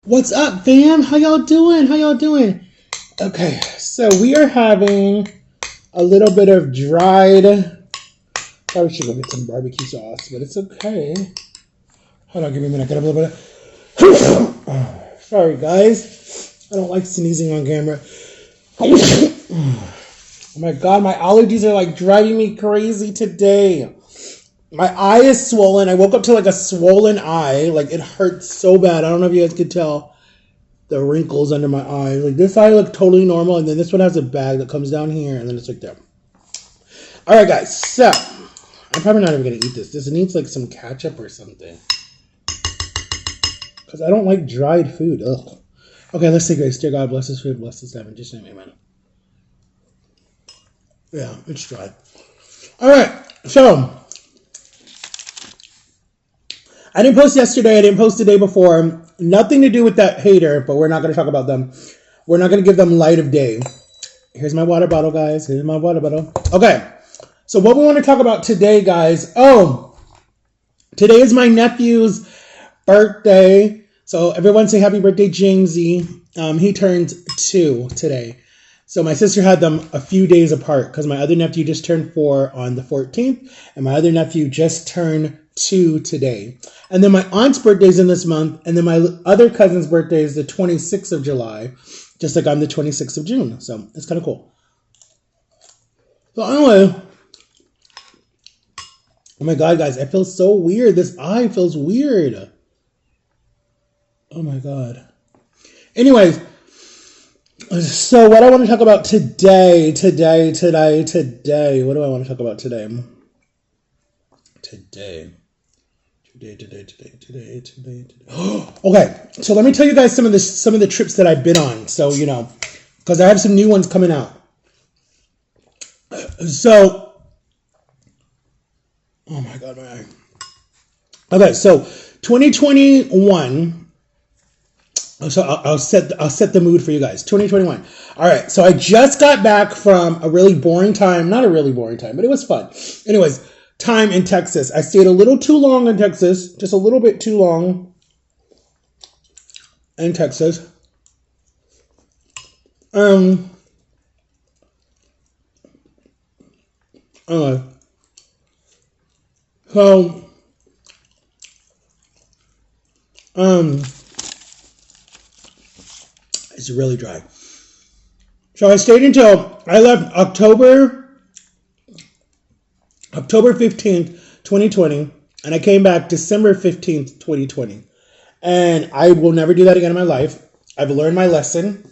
What's up, fam? How y'all doing? How y'all doing? Okay, so we are having a little bit of dried. Probably should go get some barbecue sauce, but it's okay. Hold on, give me a minute. Get a little bit of. Sorry, guys. I don't like sneezing on camera. Oh my god, my allergies are like driving me crazy today. My eye is swollen. I woke up to like a swollen eye. Like it hurts so bad. I don't know if you guys could tell the wrinkles under my eye. Like this eye looked totally normal, and then this one has a bag that comes down here, and then it's like that. All right, guys. So I'm probably not even gonna eat this. This needs like some ketchup or something, because I don't like dried food. Ugh. Okay, let's say grace. Dear God, bless this food, bless this heaven. Just name amen. Yeah, it's dry. All right, so I didn't post yesterday. I didn't post the day before. Nothing to do with that hater, but we're not going to talk about them. We're not going to give them light of day. Here's my water bottle, guys. Here's my water bottle. Okay. So what we want to talk about today, guys. Oh, today is my nephew's birthday. So everyone say happy birthday, Jamesy. He turns 2 today. So my sister had them a few days apart because my other nephew just turned 4 on the 14th, and my other nephew just turned 2 today. And then my aunt's birthday is in this month, and then my other cousin's birthday is the 26th of July, just like I'm the 26th of June. So it's kind of cool. So anyway, oh my god, guys, I feel so weird. This eye feels weird. Oh my god. Anyways, so what I want to talk about today. What do I want to talk about today? Today. Okay, so let me tell you guys some of the trips that I've been on. So because I have some new ones coming out. So, oh my god, my eye. Okay, so 2021. So I'll set the mood for you guys. 2021. All right, so I just got back from a really boring time. Not a really boring time, but it was fun. Anyways. Time in Texas. I stayed a little too long in Texas, just a little bit too long in Texas. Anyway. So it's really dry. So I stayed until I left October 15th, 2020, and I came back December 15th, 2020. And I will never do that again in my life. I've learned my lesson.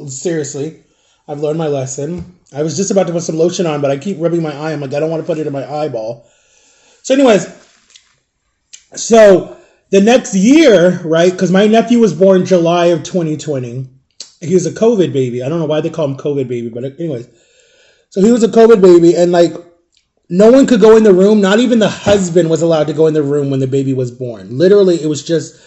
Seriously, I've learned my lesson. I was just about to put some lotion on, but I keep rubbing my eye. I'm like, I don't want to put it in my eyeball. So anyways, so the next year, right, because my nephew was born July of 2020. He was a COVID baby. I don't know why they call him COVID baby, but anyways. So he was a COVID baby, and like, no one could go in the room. Not even the husband was allowed to go in the room when the baby was born. Literally, it was just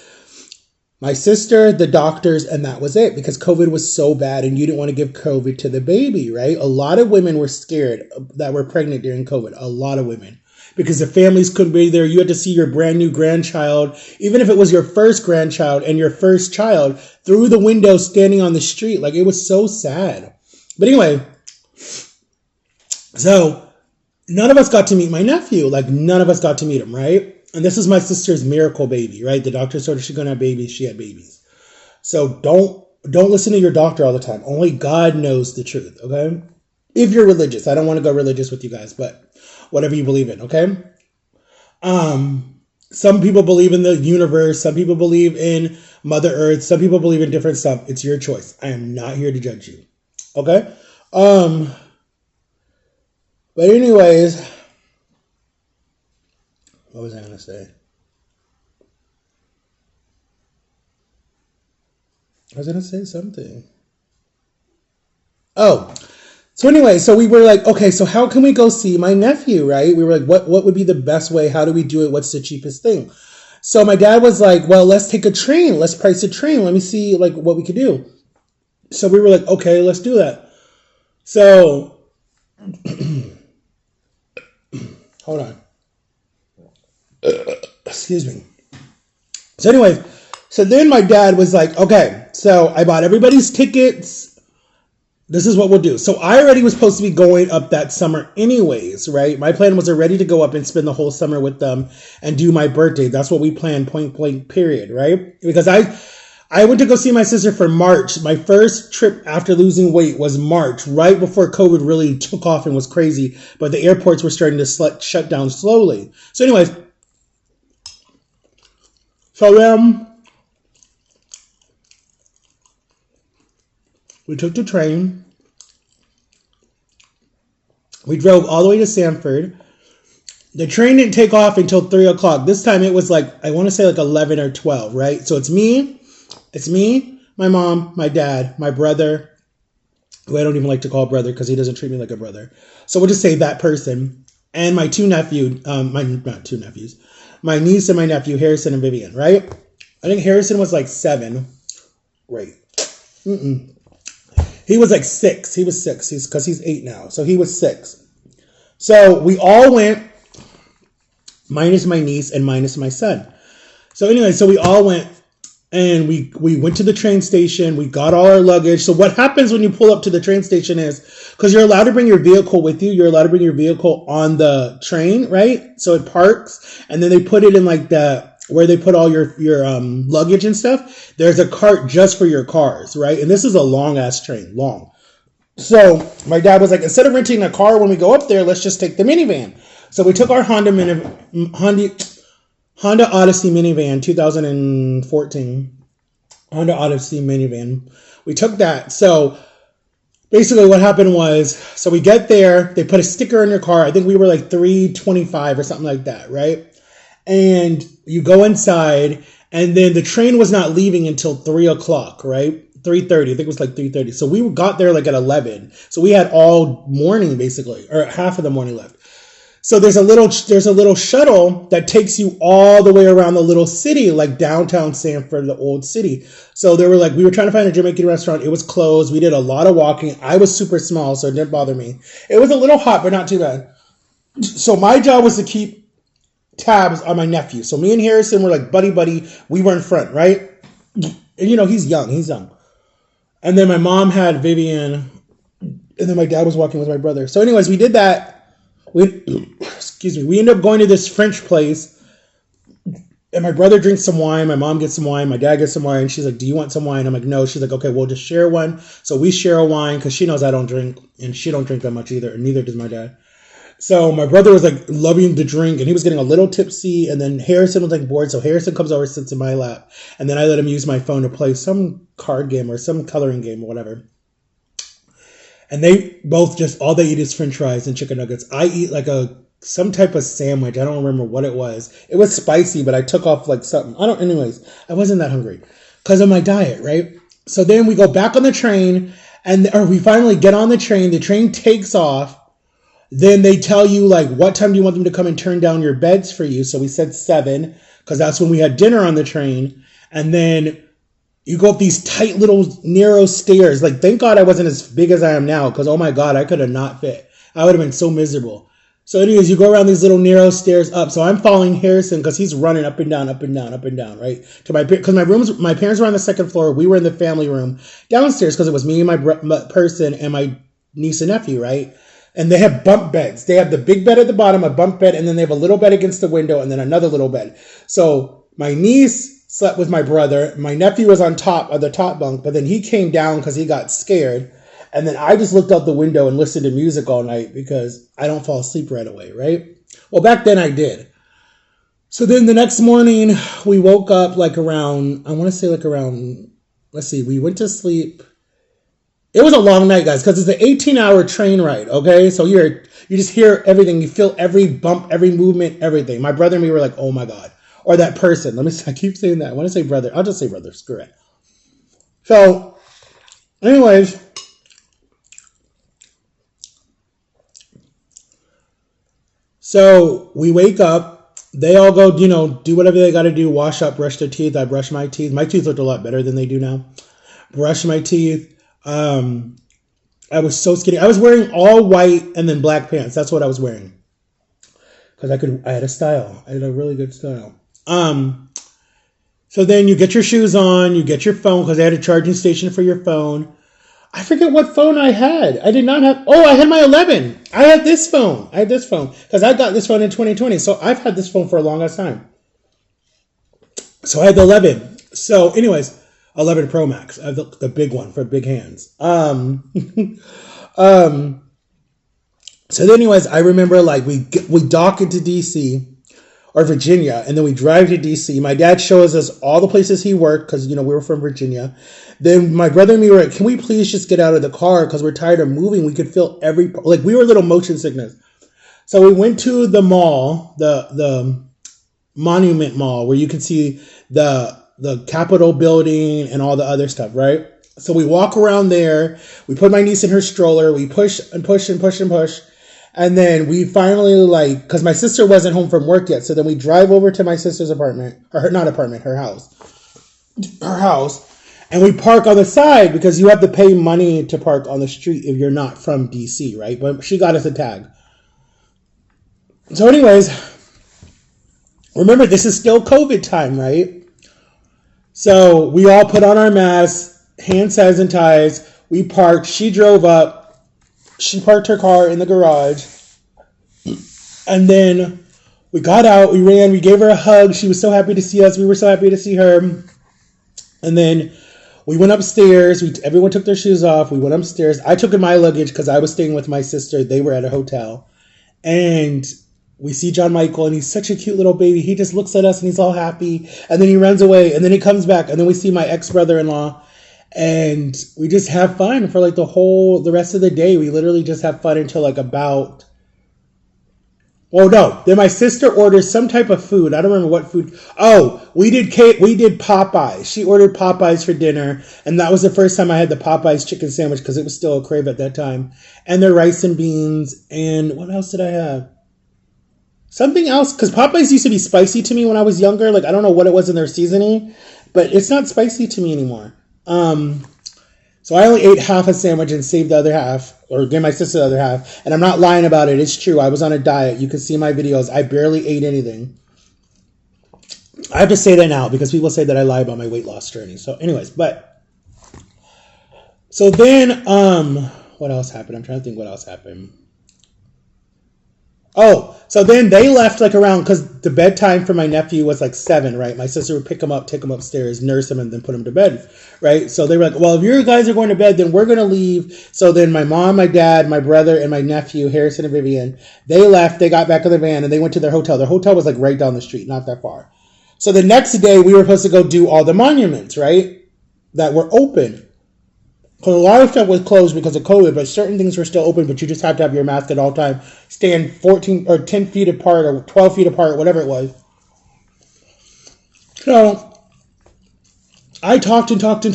my sister, the doctors, and that was it. Because COVID was so bad and you didn't want to give COVID to the baby, right? A lot of women were scared that were pregnant during COVID. A lot of women. Because the families couldn't be there. You had to see your brand new grandchild, even if it was your first grandchild and your first child, through the window standing on the street. Like, it was so sad. But anyway, so none of us got to meet my nephew. Like, none of us got to meet him, right? And this is my sister's miracle baby, right? The doctor told her she's going to have babies. She had babies. So don't listen to your doctor all the time. Only God knows the truth, okay? If you're religious. I don't want to go religious with you guys, but whatever you believe in, okay? Some people believe in the universe. Some people believe in Mother Earth. Some people believe in different stuff. It's your choice. I am not here to judge you, okay? But anyways, what was I going to say? I was going to say something. Oh, so anyway, so we were like, okay, so how can we go see my nephew, right? We were like, what would be the best way? How do we do it? What's the cheapest thing? So my dad was like, well, let's take a train. Let's price a train. Let me see like what we could do. So we were like, okay, let's do that. So hold on. Excuse me. So anyway, So then my dad was like, okay, so I bought everybody's tickets. This is what we'll do. So I already was supposed to be going up that summer anyways, right? My plan was already to go up and spend the whole summer with them and do my birthday. That's what we planned, point blank, period, right? Because I went to go see my sister for March. My first trip after losing weight was March, right before COVID really took off and was crazy. But the airports were starting to shut down slowly. So anyways, we took the train. We drove all the way to Sanford. The train didn't take off until 3 o'clock. This time it was like, I want to say like 11 or 12, right? So it's me, my mom, my dad, my brother, who I don't even like to call brother because he doesn't treat me like a brother. So we'll just say that person, and my two nephews, not two nephews, my niece and my nephew, Harrison and Vivian, right? I think Harrison was like 7. Right. He was like 6. He was 6. Because he's 8 now. So he was 6. So we all went, minus my niece and minus my son. So anyway, so we all went, and we went to the train station. We got all our luggage. So what happens when you pull up to the train station is, because you're allowed to bring your vehicle with you, you're allowed to bring your vehicle on the train, right? So it parks, and then they put it in like where they put all your luggage and stuff. There's a cart just for your cars, right? And this is a long ass train, long. So my dad was like, instead of renting a car when we go up there, let's just take the minivan. So we took our Honda Odyssey minivan, 2014 Honda Odyssey minivan. We took that. So basically what happened was, so we get there, they put a sticker on your car. I think we were like 325 or something like that, right? And you go inside, and then the train was not leaving until 3 o'clock, right? 3:30. I think it was like 3:30. So we got there like at 11. So we had all morning basically, or half of the morning left. So there's a little shuttle that takes you all the way around the little city, like downtown Sanford, the old city. So we were trying to find a Jamaican restaurant. It was closed. We did a lot of walking. I was super small, so it didn't bother me. It was a little hot, but not too bad. So my job was to keep tabs on my nephew. So me and Harrison were like buddy. We were in front, right? And he's young. And then my mom had Vivian, and then my dad was walking with my brother. So anyways, we did that. We ended up going to this French place, and my brother drinks some wine. My mom gets some wine. My dad gets some wine. She's like, do you want some wine? I'm like, no. She's like, okay, we'll just share one. So we share a wine because she knows I don't drink, and she don't drink that much either, and neither does my dad. So my brother was like loving the drink, and he was getting a little tipsy, and then Harrison was like bored. So Harrison comes over, sits in my lap, and then I let him use my phone to play some card game or some coloring game or whatever. And they both all they eat is French fries and chicken nuggets. I eat like some type of sandwich. I don't remember what it was. It was spicy, but I took off like something. Anyways, I wasn't that hungry because of my diet, right? So then we go back on the train, or we finally get on the train. The train takes off. Then they tell you, like, what time do you want them to come and turn down your beds for you? So we said 7, because that's when we had dinner on the train. And then you go up these tight little narrow stairs. Like, thank God I wasn't as big as I am now, because, oh my God, I could have not fit. I would have been so miserable. So anyways, you go around these little narrow stairs up. So I'm following Harrison because he's running up and down, right? Because my parents were on the second floor. We were in the family room downstairs because it was me and my person and my niece and nephew, right? And they have bunk beds. They have the big bed at the bottom, a bunk bed, and then they have a little bed against the window, and then another little bed. So my niece slept with my brother. My nephew was on top of the top bunk, but then he came down because he got scared. And then I just looked out the window and listened to music all night because I don't fall asleep right away, right? Well, back then I did. So then the next morning we woke up we went to sleep. It was a long night, guys, because it's an 18-hour train ride, okay? So you just hear everything. You feel every bump, every movement, everything. My brother and me were like, oh, my God. Or that person. I keep saying that. I want to say brother. I'll just say brother. Screw it. So, anyways. So, we wake up. They all go, do whatever they got to do. Wash up, brush their teeth. I brush my teeth. My teeth looked a lot better than they do now. Brush my teeth. I was so skinny. I was wearing all white and then black pants. That's what I was wearing. Because I had a style. I had a really good style. So then you get your shoes on, you get your phone because they had a charging station for your phone. I forget what phone I had. I did not have. Oh, I had my 11. I had this phone. Because I got this phone in 2020. So I've had this phone for a long time. So I had the 11. So anyways, 11 Pro Max. I have the big one for big hands. So anyways, I remember like we dock into DC or Virginia, and then we drive to DC. My dad shows us all the places he worked because, we were from Virginia. Then my brother and me were like, can we please just get out of the car because we're tired of moving? We could feel we were a little motion sickness. So we went to the mall, the Monument Mall, where you can see the Capitol building and all the other stuff, right? So we walk around there. We put my niece in her stroller. We push and push and push and push. And then we finally because my sister wasn't home from work yet. So then we drive over to my sister's apartment, or not apartment, her house. And we park on the side because you have to pay money to park on the street if you're not from DC, right? But she got us a tag. So anyways, remember, this is still COVID time, right? So we all put on our masks, hand sanitize. We parked. She drove up. She parked her car in the garage. And then we got out. We ran. We gave her a hug. She was so happy to see us. We were so happy to see her. And then we went upstairs. Everyone took their shoes off. We went upstairs. I took in my luggage because I was staying with my sister. They were at a hotel. And we see John Michael, and he's such a cute little baby. He just looks at us, and he's all happy. And then he runs away, and then he comes back. And then we see my ex-brother-in-law, and we just have fun for the rest of the day. We literally just have fun until about... Oh, no. Then my sister orders some type of food. I don't remember what food. Oh, we did Popeyes. She ordered Popeyes for dinner, and that was the first time I had the Popeyes chicken sandwich because it was still a crave at that time. And their rice and beans. And what else did I have? Something else, because Popeyes used to be spicy to me when I was younger. I don't know what it was in their seasoning, but it's not spicy to me anymore. So I only ate half a sandwich and saved the other half, or gave my sister the other half. And I'm not lying about it. It's true. I was on a diet. You can see my videos. I barely ate anything. I have to say that now because people say that I lie about my weight loss journey. So anyways, so then, what else happened? I'm trying to think what else happened. Oh, so then they left around, because the bedtime for my nephew was 7, right? My sister would pick him up, take him upstairs, nurse him, and then put him to bed, right? So they were like, well, if you guys are going to bed, then we're going to leave. So then my mom, my dad, my brother, and my nephew, Harrison and Vivian, they left. They got back in the van, and they went to their hotel. Their hotel was right down the street, not that far. So the next day, we were supposed to go do all the monuments, right? That were open. Because a lot of stuff was closed because of COVID, but certain things were still open, but you just have to have your mask at all times. Stand 14 or 10 feet apart or 12 feet apart, whatever it was. So I talked because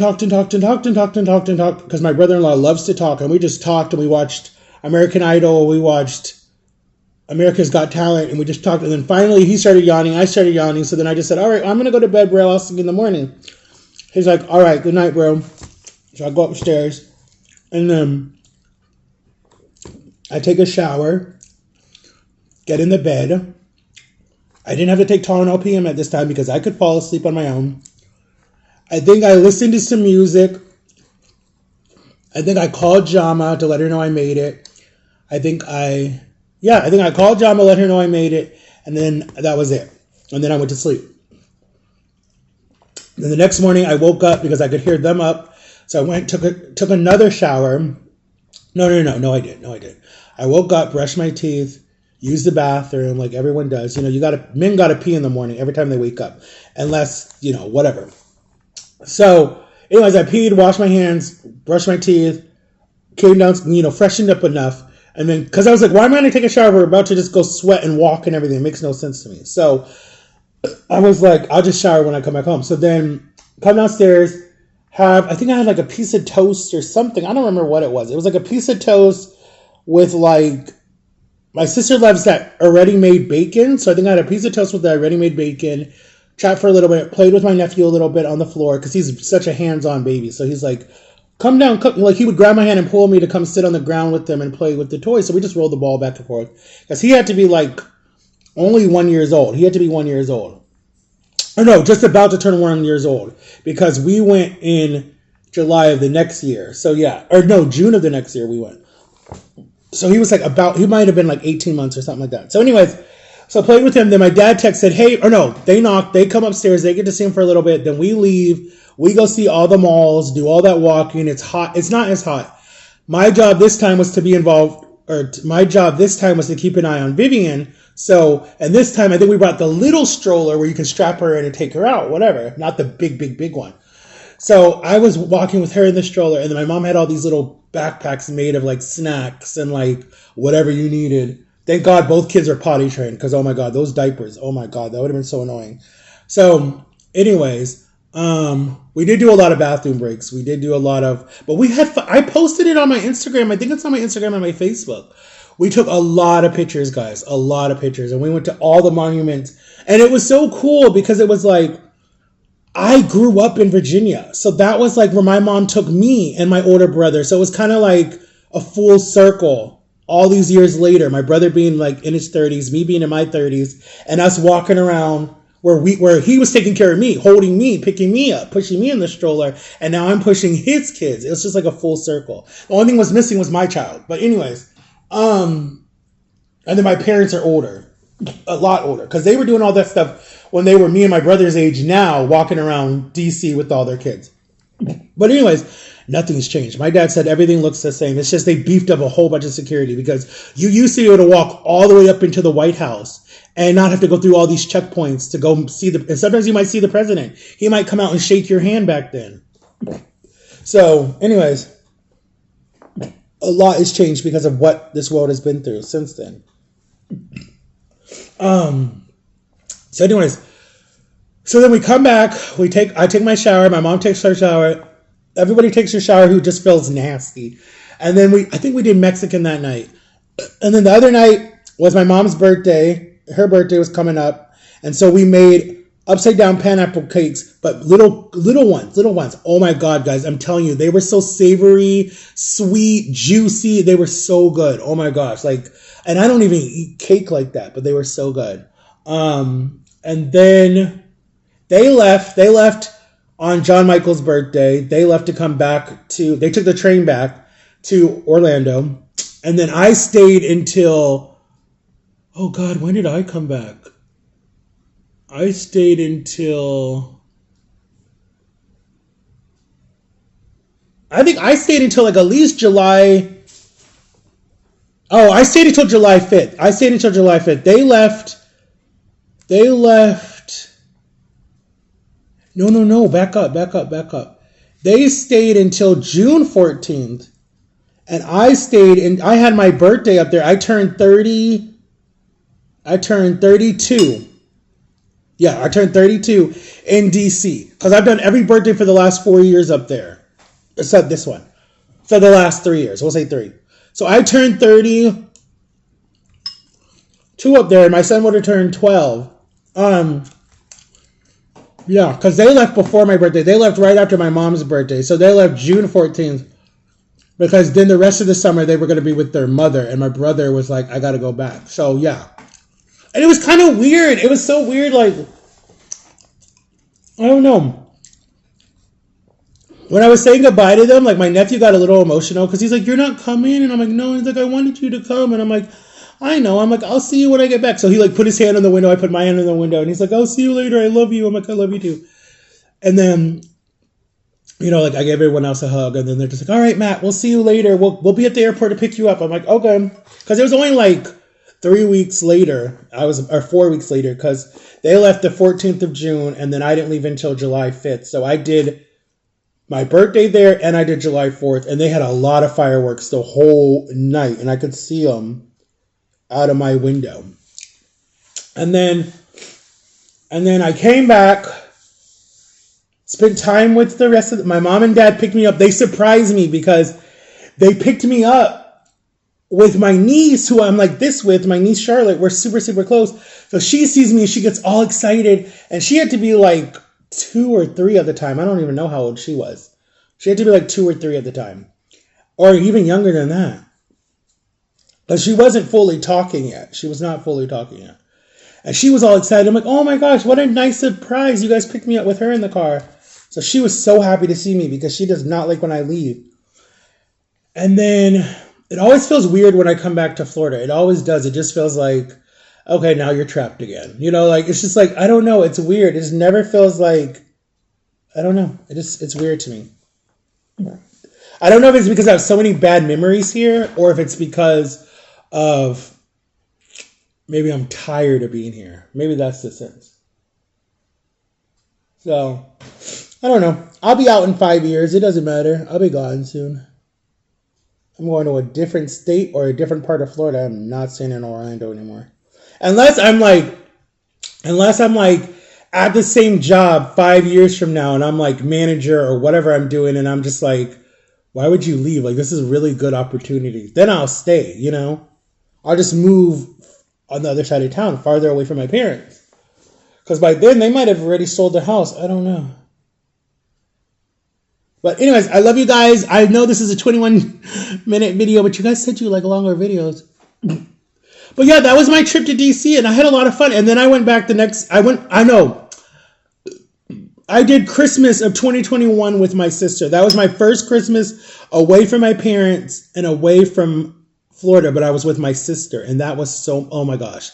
my brother-in-law loves to talk, and we just talked, and we watched American Idol, we watched America's Got Talent, and we just talked, and then finally he started yawning, I started yawning, so then I just said, all right, I'm going to go to bed, bro, I'll see you in the morning. He's like, all right, good night, bro. So I go upstairs, and then I take a shower, get in the bed. I didn't have to take Tylenol PM at this time because I could fall asleep on my own. I think I listened to some music. I think I called Jama to let her know I made it. I think I called Jama to let her know I made it, and then that was it. And then I went to sleep. Then the next morning I woke up because I could hear them up. So I went, took another shower. No, I didn't. I woke up, brushed my teeth, used the bathroom like everyone does. Men gotta pee in the morning every time they wake up. Unless, whatever. So, anyways, I peed, washed my hands, brushed my teeth, came down, freshened up enough. And then, because I was like, why am I going to take a shower? We're about to just go sweat and walk and everything. It makes no sense to me. So, I was like, I'll just shower when I come back home. So then, come downstairs. I think I had a piece of toast or something. I don't remember what it was. It was a piece of toast with my sister loves that already made bacon. So I think I had a piece of toast with that already made bacon. Chat for a little bit. Played with my nephew a little bit on the floor because he's such a hands-on baby. So he's like, come down. He would grab my hand and pull me to come sit on the ground with them and play with the toys. So we just rolled the ball back and forth. Because he had to be only 1 year old. He had to be 1 year old. Or no, just about to turn 1 years old, because we went in July of the next year. So yeah, or no, June of the next year we went. So he was like he might have been like 18 months or something like that. So anyways, so I played with him. Then my dad texted, hey, or no, they knock, they come upstairs, they get to see him for a little bit. Then we leave. We go see all the malls, do all that walking. It's hot. It's not as hot. My job this time was to be involved, or my job this time was to keep an eye on Vivian. So, and this time I think we brought the little stroller where you can strap her in and take her out, whatever. Not the big one. So I was walking with her in the stroller, and then my mom had all these little backpacks made of like snacks and like whatever you needed. Thank God both kids are potty trained, because oh my God, those diapers, oh my God, that would have been so annoying. So anyways, we did do a lot of bathroom breaks. We did do a lot of, but we had, I posted it on my Instagram. I think it's on my Instagram and my Facebook. We took a lot of pictures, guys, a lot of pictures. And we went to all the monuments. And it was so cool because it was like, I grew up in Virginia. So that was like where my mom took me and my older brother. So it was kind of like a full circle all these years later. My brother being like in his 30s, me being in my 30s, and us walking around where he was taking care of me, holding me, picking me up, pushing me in the stroller. And now I'm pushing his kids. It was just like a full circle. The only thing was missing was my child. But anyways, and then my parents are older, a lot older, because they were doing all that stuff when they were me and my brother's age now, walking around DC with all their kids. But anyways, nothing's changed. My dad said everything looks the same. It's just they beefed up a whole bunch of security, because you used to be able to walk all the way up into the White House and not have to go through all these checkpoints to go see and sometimes you might see the president. He might come out and shake your hand back then. So anyways, a lot has changed because of what this world has been through since then. So anyways, so then we come back, I take my shower, my mom takes her shower, everybody takes her shower who just feels nasty. And then I think we did Mexican that night. And then the other night was my mom's birthday. Her birthday was coming up. And so we made upside down pineapple cakes, but little ones. Oh my God, guys, I'm telling you, they were so savory, sweet, juicy. They were so good. Oh my gosh. And I don't even eat cake like that, but they were so good. And then they left on John Michael's birthday. They left to come back they took the train back to Orlando. And then I stayed until, oh God, when did I come back? I stayed until, I think I stayed until like at least July. Oh, I stayed until July 5th. They left. No. Back up. They stayed until June 14th. And I had my birthday up there. I turned 30. I turned 32. Yeah, I turned 32 in DC. Because I've done every birthday for the last 4 years up there. Except this one. For the last 3 years. We'll say 3. So I turned 32 up there, and my son would have turned 12. Yeah, because they left before my birthday. They left right after my mom's birthday. So they left June 14th. Because then the rest of the summer, they were going to be with their mother. And my brother was like, I got to go back. So, yeah. And it was kind of weird. It was so weird, like, I don't know. When I was saying goodbye to them, like, my nephew got a little emotional because he's like, you're not coming? And I'm like, no. And he's like, I wanted you to come. And I'm like, I know. I'm like, I'll see you when I get back. So he, like, put his hand on the window. I put my hand on the window. And he's like, I'll see you later. I love you. I'm like, I love you too. And then, you know, like, I gave everyone else a hug. And then they're just like, all right, Matt, we'll see you later. We'll be at the airport to pick you up. I'm like, okay. Because it was only, like, 3 weeks later, or 4 weeks later, because they left the 14th of June, and then I didn't leave until July 5th. So I did my birthday there, and I did July 4th, and they had a lot of fireworks the whole night, and I could see them out of my window. And then I came back, spent time with the rest of my mom and dad picked me up. They surprised me because they picked me up with my niece, who I'm like this with, my niece Charlotte. We're super, super close. So she sees me, she gets all excited, and she had to be like 2 or 3 at the time. I don't even know how old she was. She had to be like 2 or 3 at the time, or even younger than that. But she wasn't fully talking yet. She was not fully talking yet. And she was all excited. I'm like, oh my gosh, what a nice surprise. You guys picked me up with her in the car. So she was so happy to see me because she does not like when I leave. And then it always feels weird when I come back to Florida. It always does. It just feels like, okay, now you're trapped again. You know, like, it's just like, I don't know. It's weird. It just never feels like, I don't know. It's weird to me. I don't know if it's because I have so many bad memories here or if it's because of maybe I'm tired of being here. Maybe that's the sense. So, I don't know. I'll be out in 5 years. It doesn't matter. I'll be gone soon. I'm going to a different state or a different part of Florida. I'm not staying in Orlando anymore. Unless I'm like at the same job 5 years from now and I'm like manager or whatever I'm doing and I'm just like, why would you leave? Like, this is a really good opportunity. Then I'll stay, you know? I'll just move on the other side of town, farther away from my parents. Because by then, they might have already sold the house. I don't know. But anyways, I love you guys. I know this is a 21-minute video, but you guys said you like longer videos. But yeah, that was my trip to DC, and I had a lot of fun. And then I went back I did Christmas of 2021 with my sister. That was my first Christmas away from my parents and away from Florida, but I was with my sister. And that was so, oh my gosh,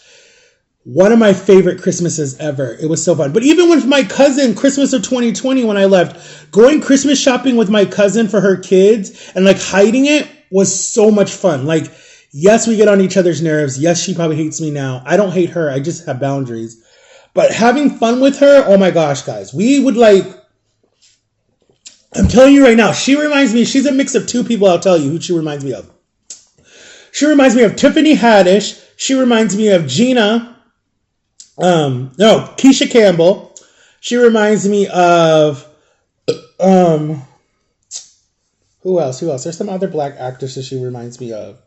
one of my favorite Christmases ever. It was so fun. But even with my cousin, Christmas of 2020, when I left, going Christmas shopping with my cousin for her kids and like hiding it was so much fun. Like, yes, we get on each other's nerves. Yes, she probably hates me now. I don't hate her. I just have boundaries. But having fun with her, oh my gosh, guys. We would like, I'm telling you right now, she reminds me, she's a mix of two people, I'll tell you who she reminds me of. She reminds me of Tiffany Haddish. She reminds me of Keisha Campbell. She reminds me of, who else? There's some other black actresses she reminds me of.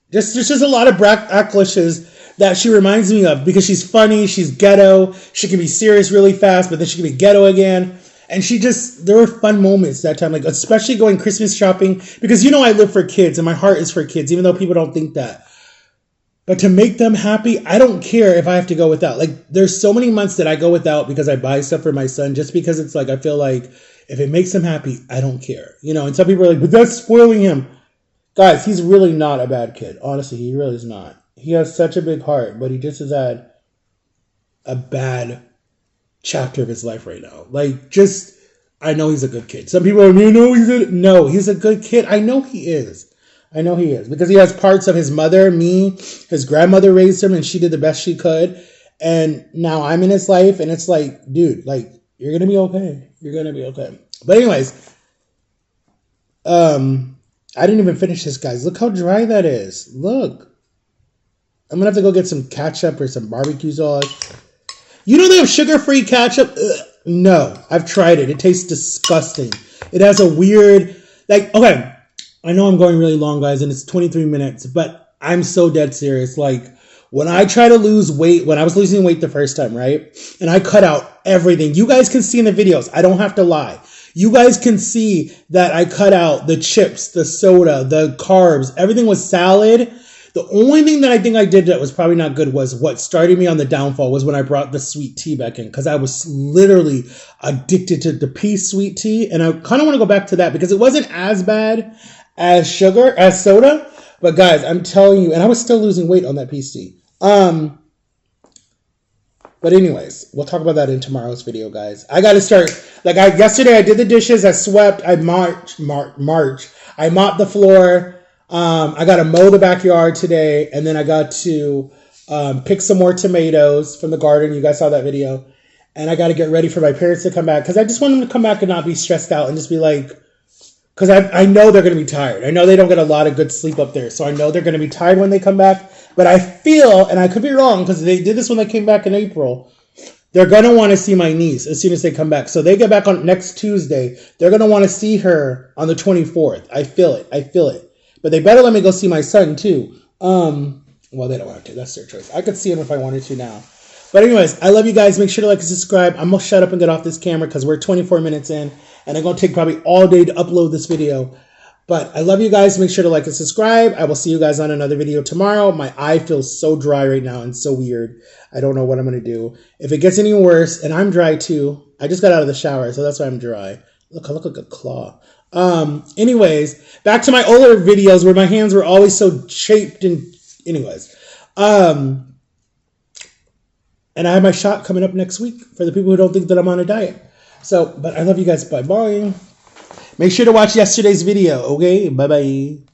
There's just a lot of black actresses that she reminds me of because she's funny, she's ghetto, she can be serious really fast, but then she can be ghetto again. And there were fun moments that time, like especially going Christmas shopping because I live for kids and my heart is for kids, even though people don't think that. But to make them happy, I don't care if I have to go without. Like, there's so many months that I go without because I buy stuff for my son just because it's like, I feel like if it makes him happy, I don't care. And some people are like, but that's spoiling him. Guys, he's really not a bad kid. Honestly, he really is not. He has such a big heart, but he just has had a bad chapter of his life right now. I know he's a good kid. Some people are like, no, he's a good kid. I know he is. Because he has parts of his mother, me, his grandmother raised him and she did the best she could. And now I'm in his life and it's like, dude, like, you're going to be okay. You're going to be okay. But anyways, I didn't even finish this, guys. Look how dry that is. Look. I'm going to have to go get some ketchup or some barbecue sauce. They have sugar-free ketchup? Ugh. No. I've tried it. It tastes disgusting. It has a weird, okay, I know I'm going really long, guys, and it's 23 minutes, but I'm so dead serious. Like, when I try to lose weight, when I was losing weight the first time, right? And I cut out everything. You guys can see in the videos. I don't have to lie. You guys can see that I cut out the chips, the soda, the carbs. Everything was salad. The only thing that I think I did that was probably not good was what started me on the downfall was when I brought the sweet tea back in because I was literally addicted to the peach sweet tea. And I kind of want to go back to that because it wasn't as bad as soda. But guys, I'm telling you, and I was still losing weight on that peach tea. But anyways, we'll talk about that in tomorrow's video, guys. I got to start. Yesterday I did the dishes. I swept. I mopped the floor. I got to mow the backyard today. And then I got to pick some more tomatoes from the garden. You guys saw that video. And I got to get ready for my parents to come back. Because I just want them to come back and not be stressed out. And just be like, because I know they're going to be tired. I know they don't get a lot of good sleep up there. So I know they're going to be tired when they come back. But I feel, and I could be wrong, because they did this when they came back in April, they're going to want to see my niece as soon as they come back. So they get back on next Tuesday. They're going to want to see her on the 24th. I feel it. But they better let me go see my son, too. Well, they don't have to. That's their choice. I could see him if I wanted to now. But anyways, I love you guys. Make sure to like and subscribe. I'm going to shut up and get off this camera because we're 24 minutes in. And it's going to take probably all day to upload this video. But I love you guys. Make sure to like and subscribe. I will see you guys on another video tomorrow. My eye feels so dry right now and so weird. I don't know what I'm going to do. If it gets any worse, and I'm dry too. I just got out of the shower, so that's why I'm dry. Look, I look like a claw. Anyways, back to my older videos where my hands were always so shaped and anyways. And I have my shot coming up next week for the people who don't think that I'm on a diet. So, but I love you guys. Bye-bye. Make sure to watch yesterday's video, okay? Bye-bye.